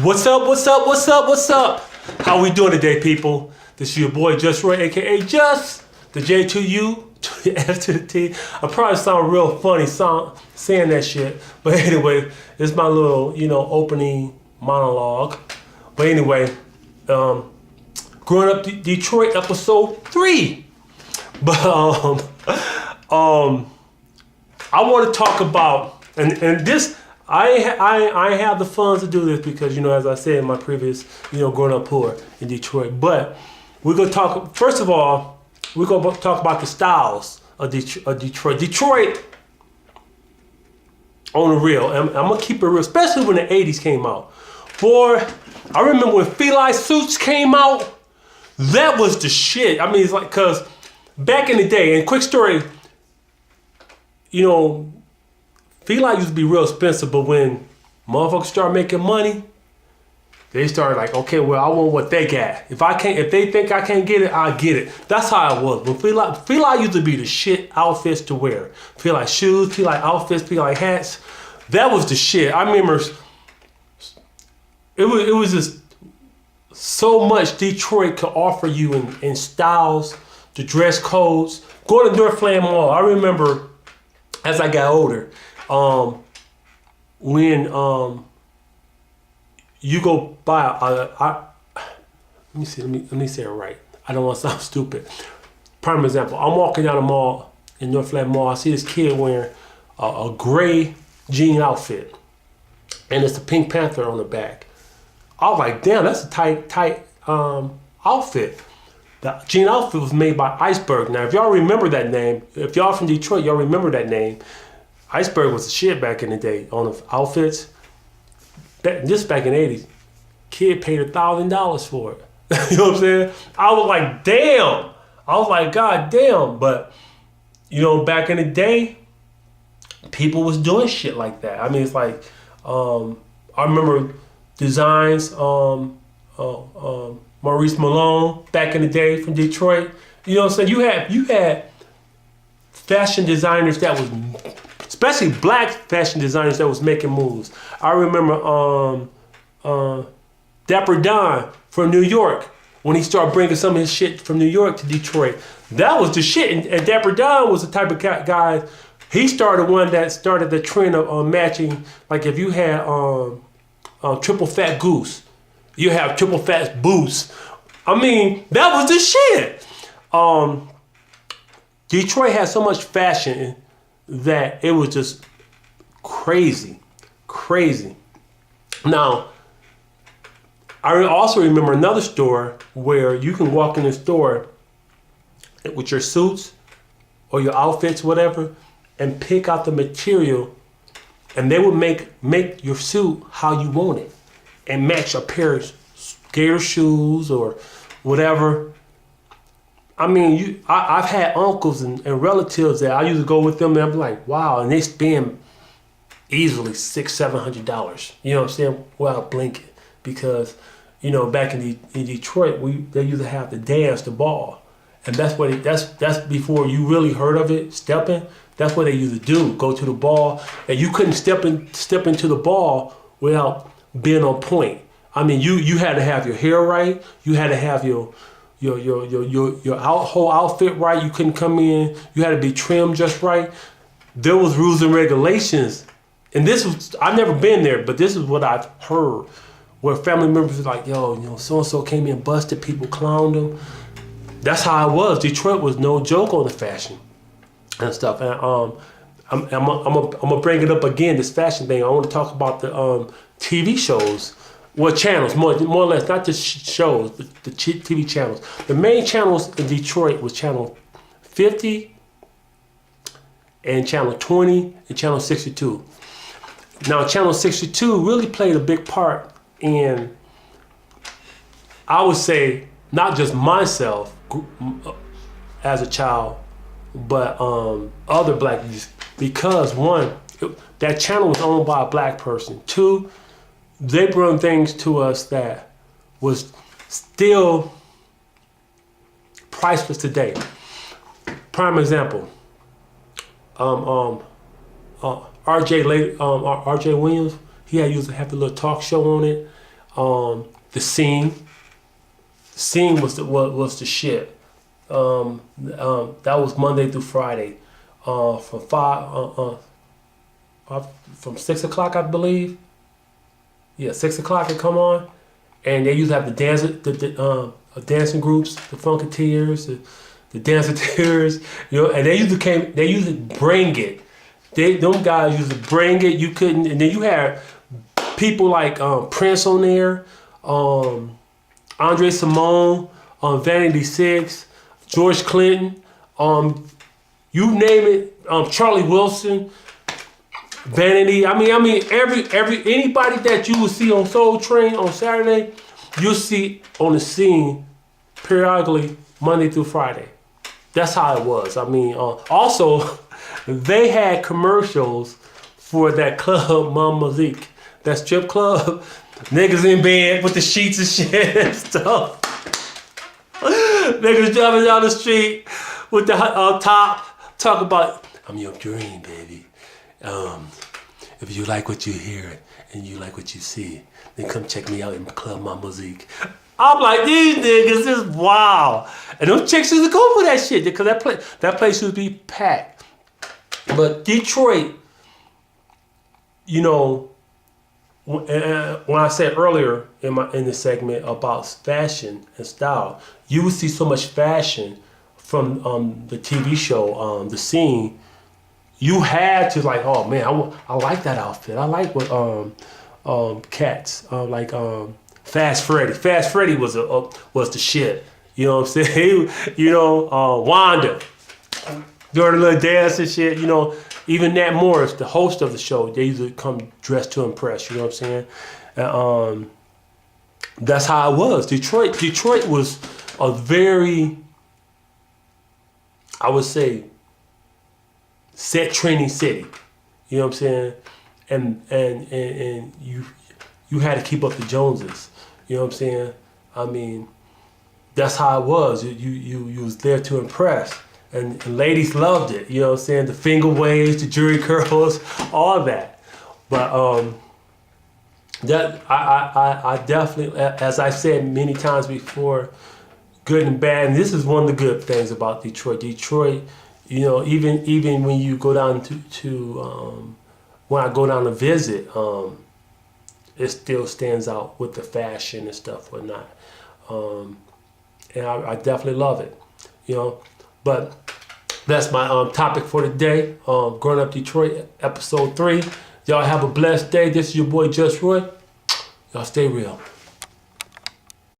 What's up, what's up, what's up, what's up? How we doing today, people? This is your boy, Just Roy, a.k.a. Just, the J to U, to the F to the T. I probably sound real funny saying that shit. But anyway, it's my little, opening monologue. But anyway, Growing Up Detroit, episode 3. But, I want to talk about, and this, I have the funds to do this because, as I said in my previous, growing up poor in Detroit. But we're going to talk, first of all, we're going to talk about the styles of Detroit. Detroit, on the real, I'm going to keep it real, especially when the 80s came out. Boy, I remember when Feli suits came out, that was the shit. I mean, it's like, because back in the day, and quick story, Feli used to be real expensive, but when motherfuckers start making money, they started like, okay, well, I want what they got. If they think I can't get it, I'll get it. That's how it was. When Feli used to be the shit outfits to wear. Feli shoes, Feli outfits, Feli hats. That was the shit. I remember it was just so much Detroit could offer you in styles, the dress codes. Going to Northland Mall, I remember as I got older, when you go buy let me say it right. I don't want to sound stupid. Prime example, I'm walking down the mall in Northland Mall. I see this kid wearing a gray jean outfit, and it's the Pink Panther on the back. I was like, damn, that's a tight outfit. The jean outfit was made by Iceberg. Now, if y'all remember that name, if y'all from Detroit, y'all remember that name. Iceberg was the shit back in the day on the outfits. Just back in the 80s, kid paid $1,000 for it. You know what I'm saying? I was like, damn. I was like, God damn. But, back in the day, people was doing shit like that. I mean, it's like, I remember designs, Maurice Malone back in the day from Detroit. You know what I'm saying? You had fashion designers that was, especially black fashion designers that was making moves. I remember Dapper Don from New York, when he started bringing some of his shit from New York to Detroit. That was the shit. And Dapper Don was the type of guy, he started one that started the trend of matching, like if you had triple fat goose, you have triple fat boots. I mean, that was the shit. Detroit had so much fashion that it was just crazy. Now, I also remember another store where you can walk in the store with your suits or your outfits, whatever, and pick out the material, and they would make your suit how you want it and match a pair of gator shoes or whatever. I mean, I've had uncles and relatives that I used to go with them, and I'm like, wow, and they spend easily $600-700. You know what I'm saying? Without blinking, because back in Detroit, they used to have to dance the ball, and that's before you really heard of it, stepping. That's what they used to do, go to the ball, and you couldn't step into the ball without being on point. I mean, you had to have your hair right, you had to have your whole outfit right. You couldn't come in, you had to be trimmed just right. There was rules and regulations, and I've never been there, but this is what I've heard, where family members are like, yo, so-and-so came in, busted, people clowned them. That's how it was. Detroit was no joke on the fashion and stuff. And I'm gonna bring it up again, this fashion thing. I want to talk about the TV shows. Well, channels, more or less, not just shows, but the TV channels. The main channels in Detroit was Channel 50 and Channel 20 and Channel 62. Now, Channel 62 really played a big part in, I would say, not just myself as a child, but other black youth, because one, that channel was owned by a black person. Two, they brought things to us that was still priceless today. Prime example, RJ Williams, he used to have a little talk show on it. The scene was the shit. That was Monday through Friday, from 6 o'clock, I believe. Yeah, 6 o'clock it come on, and they used to have the dancing groups, the Funketeers, the Danceteers, and they used to bring it. Them guys used to bring it. You couldn't, and then you had people like Prince on there, Andre Simone, Vanity Six, George Clinton, you name it, Charlie Wilson, Vanity. I mean, anybody that you will see on Soul Train on Saturday, you'll see on the scene periodically Monday through Friday. That's how it was. I mean, also they had commercials for that club, Mama Zeke, that strip club. Niggas in bed with the sheets and shit and stuff. Niggas driving down the street with the top, talk about, I'm your dream, baby. If you like what you hear and you like what you see, then come check me out in Club Mama Zeke. I'm like, these niggas is wild. And those chicks used to go for that shit because that place used to be packed. But Detroit, when I said earlier in this segment about fashion and style, you would see so much fashion from the TV show, The Scene. You had to like, oh man, I like that outfit. I like what Cats like Fast Freddy. Fast Freddy was the shit. You know what I'm saying? Wanda doing a little dance and shit. Even Nat Morris, the host of the show, they usually come dressed to impress. You know what I'm saying? That's how it was. Detroit was a very, I would say, set training city. You know what I'm saying? And you had to keep up the Joneses. You know what I'm saying? I mean, that's how it was. You was there to impress. And ladies loved it, you know what I'm saying? The finger waves, the jewelry curls, all that. But that I definitely, as I've said many times before, good and bad. And this is one of the good things about Detroit. Detroit, even when you go down to when I go down to visit, it still stands out with the fashion and stuff, whatnot. And I definitely love it, But that's my topic for today. Growing Up Detroit, episode 3. Y'all have a blessed day. This is your boy Just Roy. Y'all stay real.